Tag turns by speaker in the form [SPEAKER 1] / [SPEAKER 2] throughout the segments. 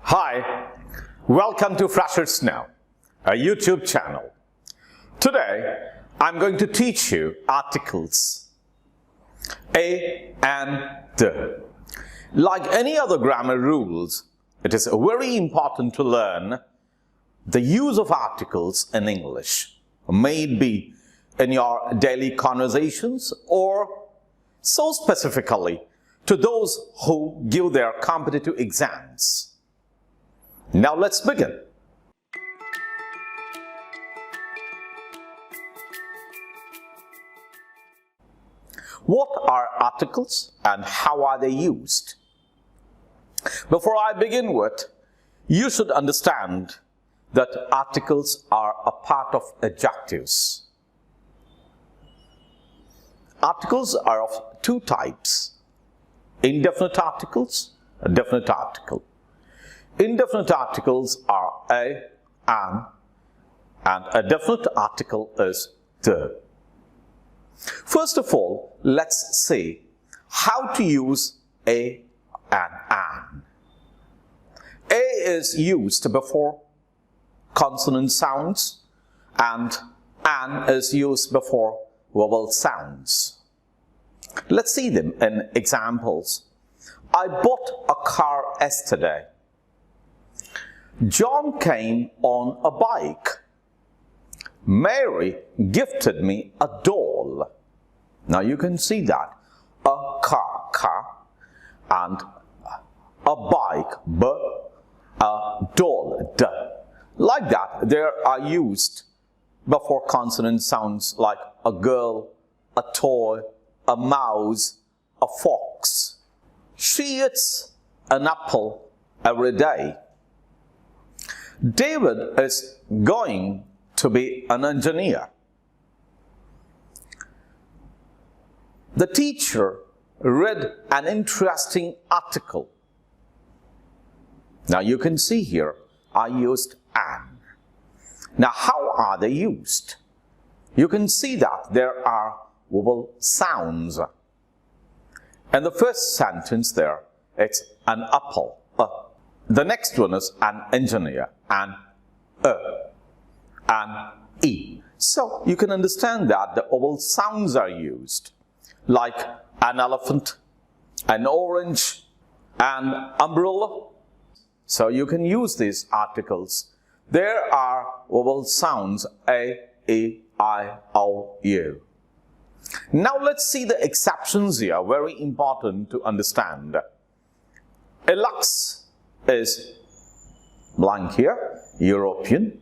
[SPEAKER 1] Hi, welcome to Freshers Now, a YouTube channel. Today, I'm going to teach you articles, a and the. Like any other grammar rules, it is very important to learn the use of articles in English, may it be in your daily conversations or so specifically to those who give their competitive exams. Now let's begin. What are articles and how are they used? Before I begin with, you should understand that articles are a part of adjectives. Articles are of two types: indefinite articles, a definite article. Indefinite articles are a, an, and a definite article is the. First of all, let's see how to use a and an. A is used before consonant sounds and an is used before vowel sounds. Let's see them in examples. I bought a car yesterday. John came on a bike. Mary gifted me a doll. Now you can see that. A car, and a bike, a doll, like that, they are used before consonant sounds like a girl, a toy, a mouse, a fox. She eats an apple every day. David is going to be an engineer. The teacher read an interesting article. Now you can see here, I used an. Now how are they used? You can see that there are vowel sounds. And the first sentence there, it's an apple. The next one is an engineer, an e. So you can understand that the vowel sounds are used, like an elephant, an orange, an umbrella. So you can use these articles. There are vowel sounds a, e, I, o, u. Now let's see the exceptions here, very important to understand. Alex is blank here, European.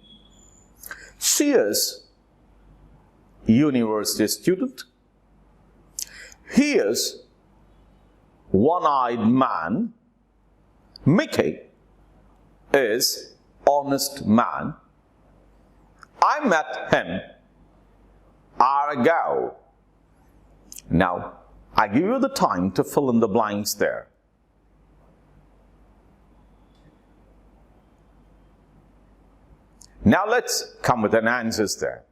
[SPEAKER 1] She is university student. He is one-eyed man. Mickey is honest man. I met him an hour ago. Now, I give you the time to fill in the blanks there. Now let's come with an answers there.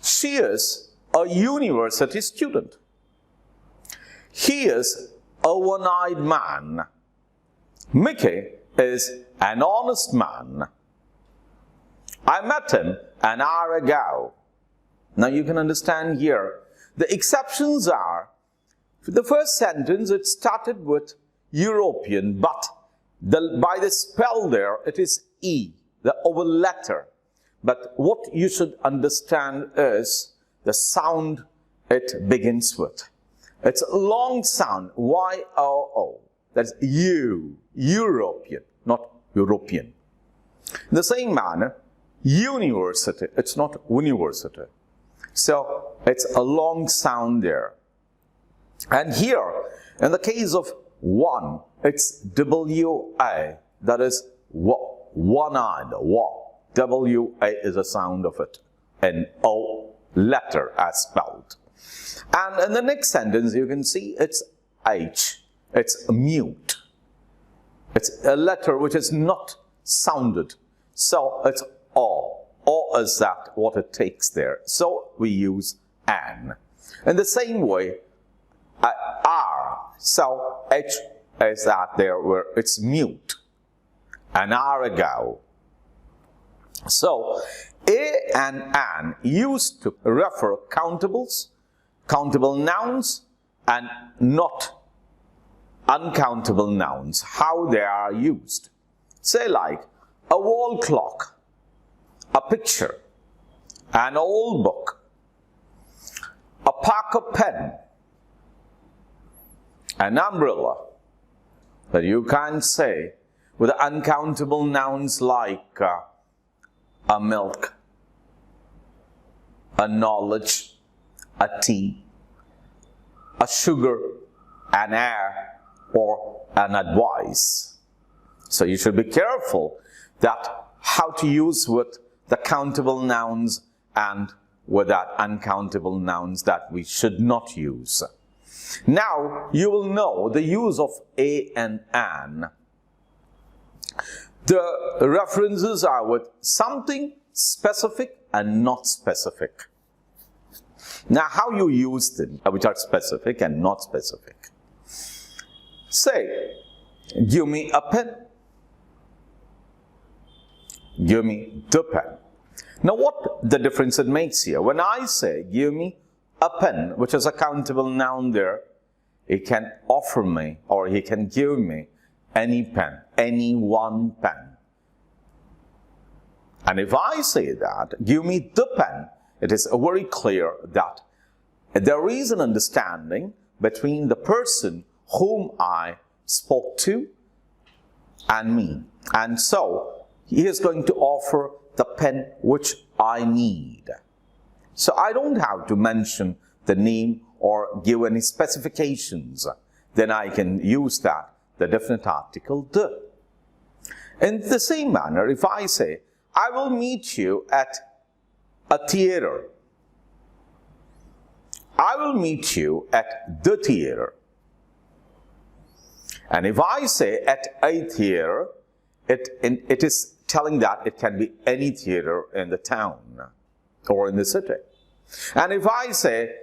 [SPEAKER 1] She is a university student. He is a one-eyed man. Mickey is an honest man. I met him an hour ago. Now you can understand here, the exceptions are, the first sentence it started with European, but by the spell there it is E, the vowel letter. But what you should understand is the sound it begins with. It's a long sound, Y-O-O. That's U, European, not European. In the same manner, university, it's not university. So it's a long sound there. And here, in the case of one, it's W-A, that is one-eyed, W-A is a sound of it, an O letter as spelled. And in the next sentence, you can see it's H, it's mute. It's a letter which is not sounded, so it's O. O is that what it takes there. So we use an. In the same way, R. So H is that there where it's mute. an hour ago. So, a and an used to refer countables, countable nouns, and not uncountable nouns, how they are used. Say like a wall clock, a picture, an old book, a Parker pen, an umbrella. But you can't say with uncountable nouns like a milk, a knowledge, a tea, a sugar, an air, or an advice. So you should be careful that how to use with the countable nouns and with that uncountable nouns that we should not use. Now you will know the use of a and an. The references are with something specific and not specific. Now how you use them, which are specific and not specific. Say, give me a pen. Give me the pen. Now what the difference it makes here? When I say, give me a pen, which is a countable noun there, it can offer me or he can give me any pen, any one pen. And if I say that, give me the pen, it is very clear that there is an understanding between the person whom I spoke to and me. And so, he is going to offer the pen which I need. So I don't have to mention the name or give any specifications. Then I can use that, the definite article the. In the same manner, if I say, I will meet you at a theater. I will meet you at the theater. And if I say at a theater, it is telling that it can be any theater in the town or in the city. And if I say,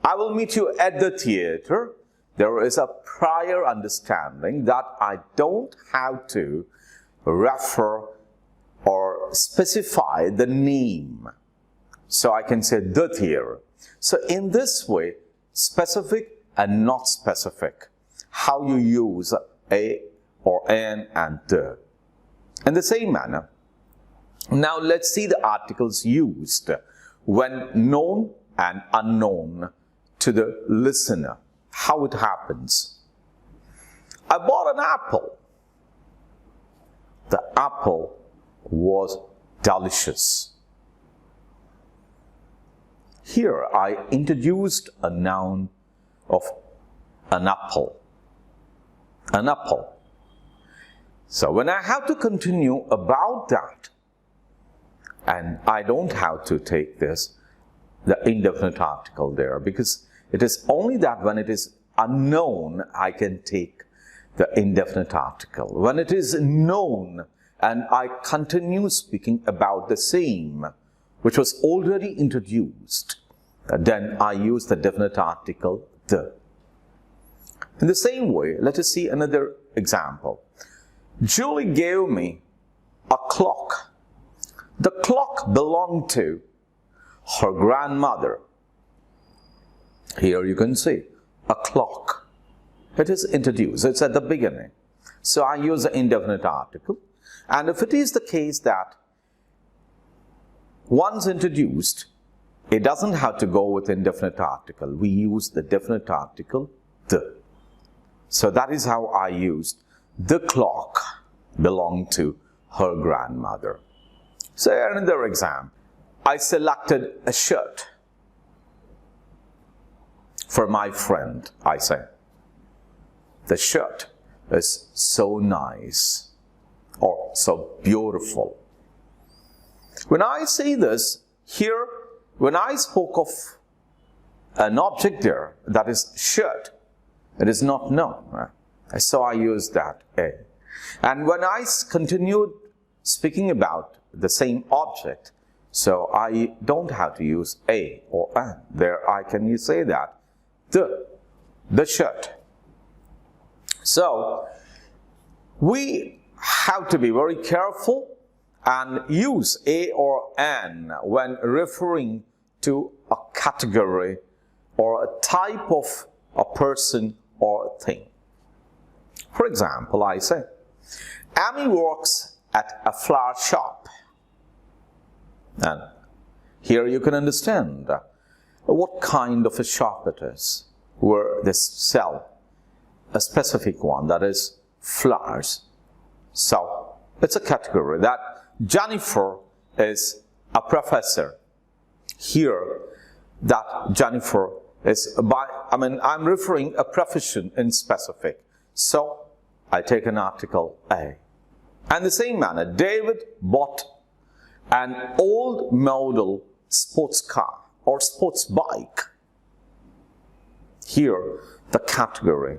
[SPEAKER 1] I will meet you at the theater, there is a prior understanding that I don't have to refer or specify the name. So I can say the theater. So in this way, specific and not specific, how you use a or an and the. In the same manner, now let's see the articles used when known and unknown to the listener. How it happens. I bought an apple. The apple was delicious. Here I introduced a noun of an apple. An apple. So when I have to continue about that, and I don't have to take this, the indefinite article there, because it is only that when it is unknown, I can take the indefinite article. When it is known, and I continue speaking about the same, which was already introduced, then I use the definite article the. In the same way, let us see another example. Julie gave me a clock. The clock belonged to her grandmother. Here you can see a clock. It is introduced. It's at the beginning. So I use the indefinite article. And if it is the case that once introduced, it doesn't have to go with indefinite article. We use the definite article the. So that is how I used the clock belonged to her grandmother. So another example. I selected a shirt for my friend, I say. The shirt is so nice or so beautiful. When I say this, here, when I spoke of an object there, that is shirt, it is not known. Right? So I use that a. And when I continued speaking about the same object, so I don't have to use a or an. There I can say that the shirt. So we have to be very careful and use a or an when referring to a category or a type of a person or a thing. For example, I say, Amy works at a flower shop. And here you can understand what kind of a shop it is, where they sell a specific one, that is flowers. So it's a category. That Jennifer is a professor. Here, that Jennifer is I'm referring a profession in specific. So I take an article A. And the same manner, David bought an old model sports car or sports bike. Here, the category,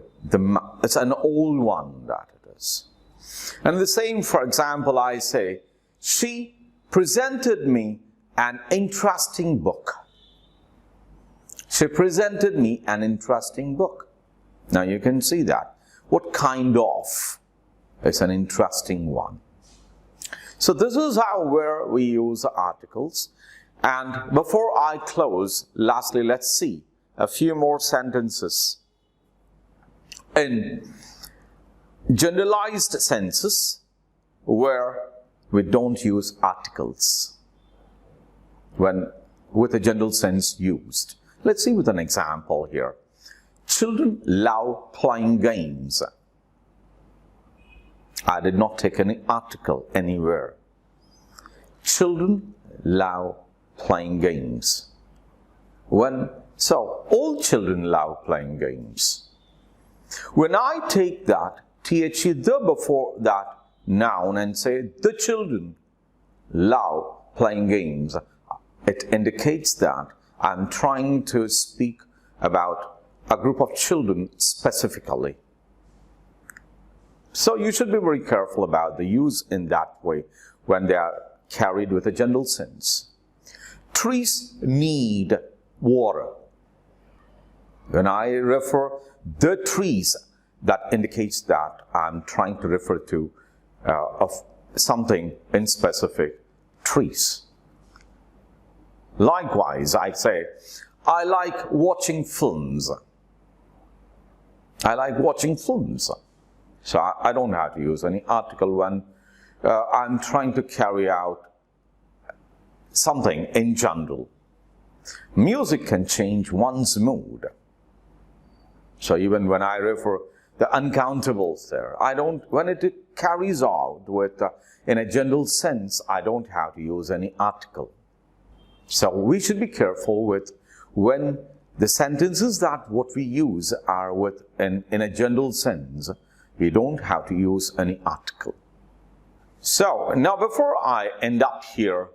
[SPEAKER 1] it's an old one that it is. And the same, for example, I say, she presented me an interesting book. She presented me an interesting book. Now you can see that. What kind of is an interesting one. So this is where we use articles. And before I close, lastly, let's see a few more sentences. In generalized senses, where we don't use articles when with a general sense used. Let's see with an example here. Children love playing games. I did not take any article anywhere. Children love playing games. So all children love playing games. When I take that the before that noun and say the children love playing games, it indicates that I'm trying to speak about a group of children specifically. So you should be very careful about the use in that way when they are carried with a general sense. Trees need water. When I refer the trees, that indicates that I'm trying to refer to of something in specific, trees. Likewise, I say, I like watching films. I like watching films. So I don't have to use any article when I'm trying to carry out something in general. Music can change one's mood. So even when I refer the uncountables there, when it carries out with in a general sense, I don't have to use any article. So we should be careful with when the sentences that what we use are with in a general sense, we don't have to use any article. So now before I end up here,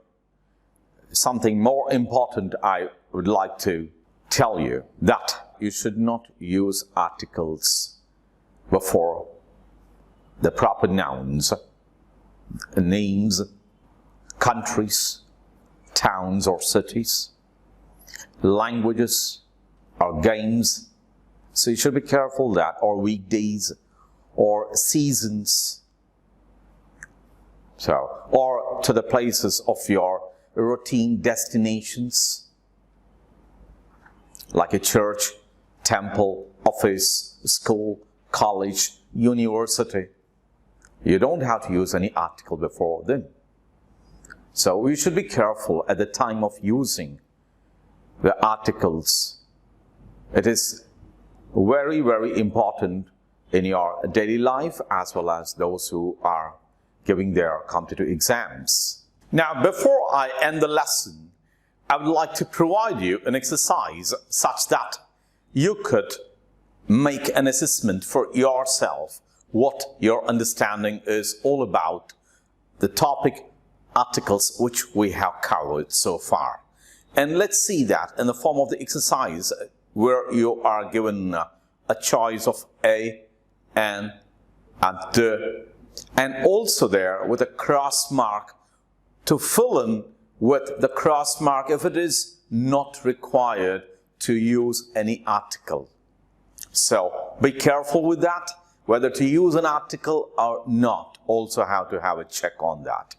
[SPEAKER 1] something more important I would like to tell you, that you should not use articles before the proper nouns, names, countries, towns or cities, languages or games. So you should be careful that, or weekdays or seasons. So, or to the places of your routine destinations, like a church, temple, office, school, college, university. You don't have to use any article before them. So we should be careful at the time of using the articles. It is very, very important in your daily life as well as those who are giving their competitive exams. Now, before I end the lesson, I would like to provide you an exercise such that you could make an assessment for yourself what your understanding is all about the topic articles which we have covered so far. And let's see that in the form of the exercise where you are given a choice of a, and the, and also there with a cross mark to fill in with the cross mark if it is not required to use any article. So be careful with that. whether to use an article or not, also have to have a check on that.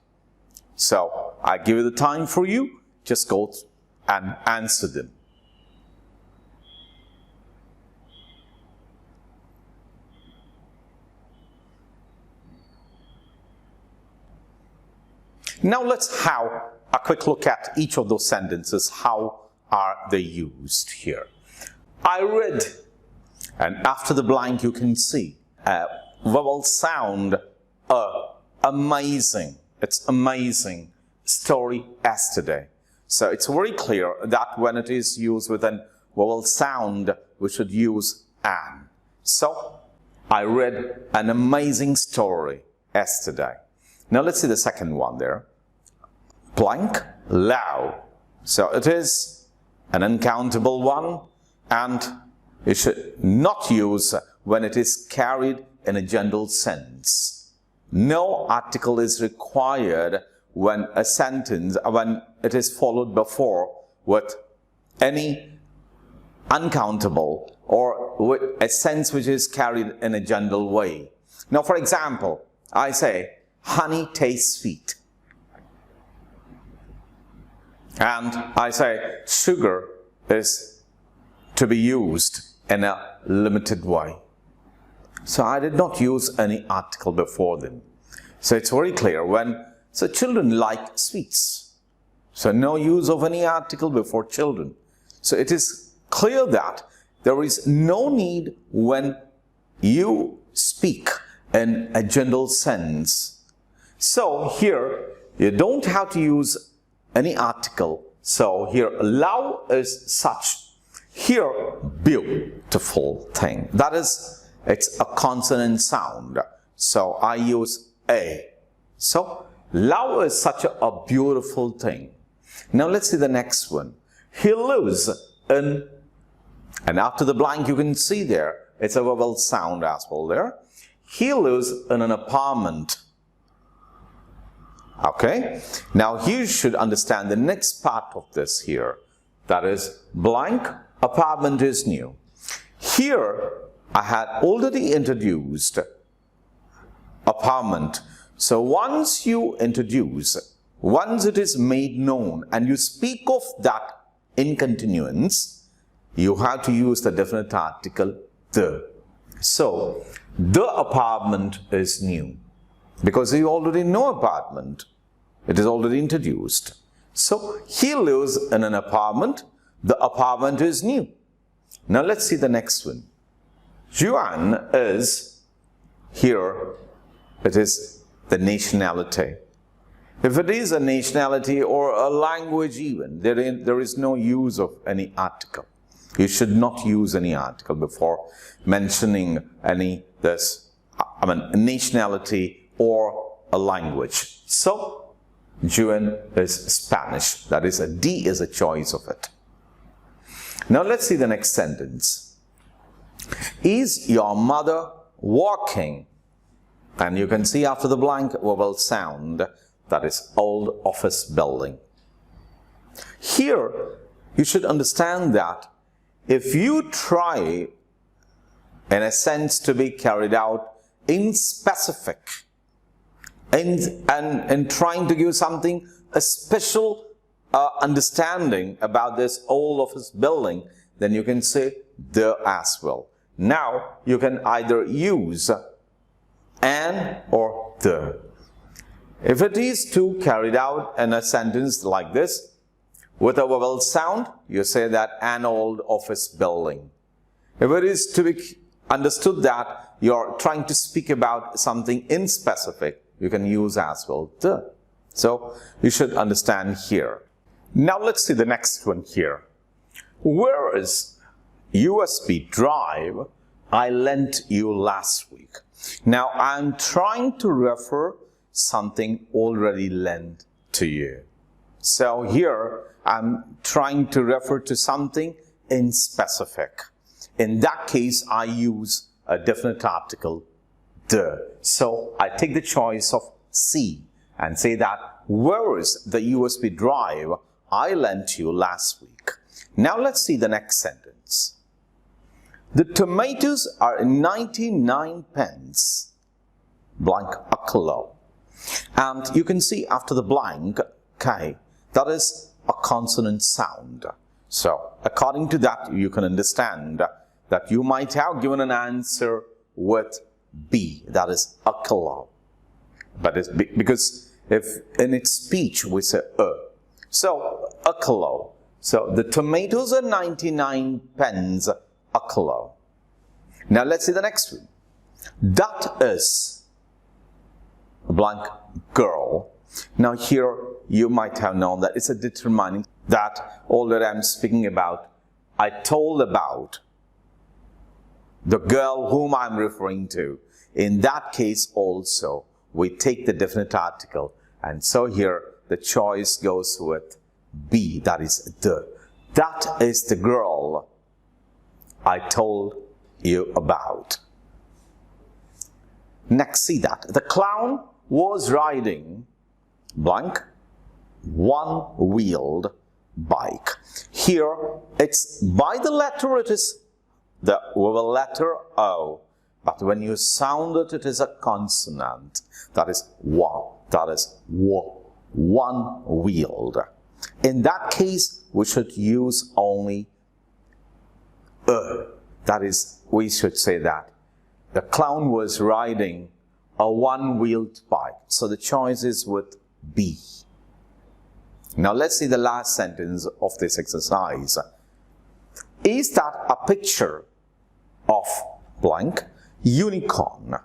[SPEAKER 1] So I give you the time for you, just go and answer them. Now let's have a quick look at each of those sentences. How are they used here? I read, and after the blank you can see a vowel sound, amazing. It's amazing story yesterday. So it's very clear that when it is used with a vowel sound, we should use an. So I read an amazing story yesterday. Now let's see the second one there. Blank, loud. So it is an uncountable one, and you should not use when it is carried in a general sense. No article is required when a sentence, when it is followed before with any uncountable or with a sense which is carried in a general way. Now, for example, I say, honey tastes sweet. And I say, sugar is to be used in a limited way. So I did not use any article before them. So it's very clear so children like sweets. So no use of any article before children. So it is clear that there is no need when you speak in a general sense. So here you don't have to use any article. So here love is such. Here beautiful thing. That is, it's a consonant sound. So I use a. So love is such a beautiful thing. Now let's see the next one. He lives in, and after the blank you can see there, it's a vowel sound as well there. He lives in an apartment. Okay, now you should understand the next part of this here. That is, blank, apartment is new. Here, I had already introduced apartment. So once you introduce, once it is made known and you speak of that in continuance, you have to use the definite article, the. So, the apartment is new. Because you already know apartment. It is already introduced. So, he lives in an apartment. The apartment is new. Now, let's see the next one. Juan is, here, it is the nationality. If it is a nationality or a language even, there is no use of any article. You should not use any article before mentioning nationality or a language. So, Juan is Spanish. That is, a D is a choice of it. Now let's see the next sentence. Is your mother walking? And you can see after the blank vowel sound, that is old office building. Here, you should understand that if you try, in a sense, to be carried out in specific, and trying to give something, a special understanding about this old office building, then you can say the as well. Now, you can either use an or the. If it is to carried out in a sentence like this, with a vowel sound, you say that an old office building. If it is to be understood that you're trying to speak about something in specific, you can use as well the. So, you should understand here. Now let's see the next one here. Where is USB drive I lent you last week? Now, I'm trying to refer something already lent to you. So here, I'm trying to refer to something in specific. In that case, I use a definite article, the. So I take the choice of C and say that, where is the USB drive I lent you last week? Now let's see the next sentence. The tomatoes are 99 pence, blank a kilo. And you can see after the blank, K, that is a consonant sound. So according to that, you can understand that you might have given an answer with B, that is a kilo. But it's because if in its speech we say so a kilo. So the tomatoes are 99 pence a kilo. Now let's see the next one. That is a blank girl. Now here you might have known that it's a determining that all that I'm speaking about, I told about the girl whom I'm referring to. In that case also, we take the definite article, and so here the choice goes with B, that is the. That is the girl I told you about. Next, see that. The clown was riding blank one-wheeled bike. Here it's by the letter, it is the letter O, but when you sound it, it is a consonant. That is wa, that is wa, one-wheeled. In that case, we should use only that is, we should say that the clown was riding a one-wheeled bike. So the choice is with B. Now let's see the last sentence of this exercise. Is that a picture of blank unicorn?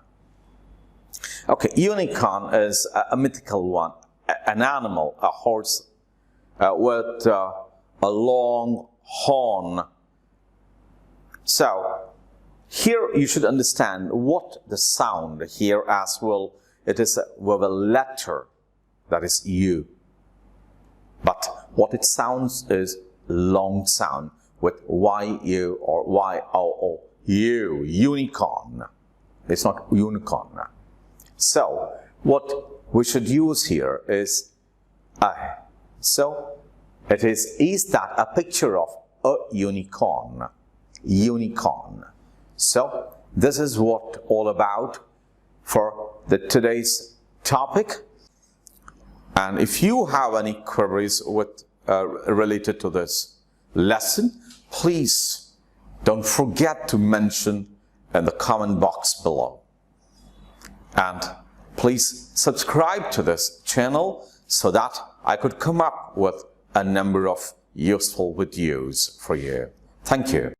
[SPEAKER 1] Okay, unicorn is a mythical one, an animal, a horse with a long horn. So here you should understand what the sound here as well. It is with a letter, that is U. But what it sounds is long sound with Y-U or Y-O-O. U, unicorn. It's not unicorn. So what we should use here is I. So it is that a picture of a unicorn? Unicorn. So this is what all about for today's topic. And if you have any queries with related to this lesson, please don't forget to mention in the comment box below. And please subscribe to this channel so that I could come up with a number of useful videos for you. Thank you.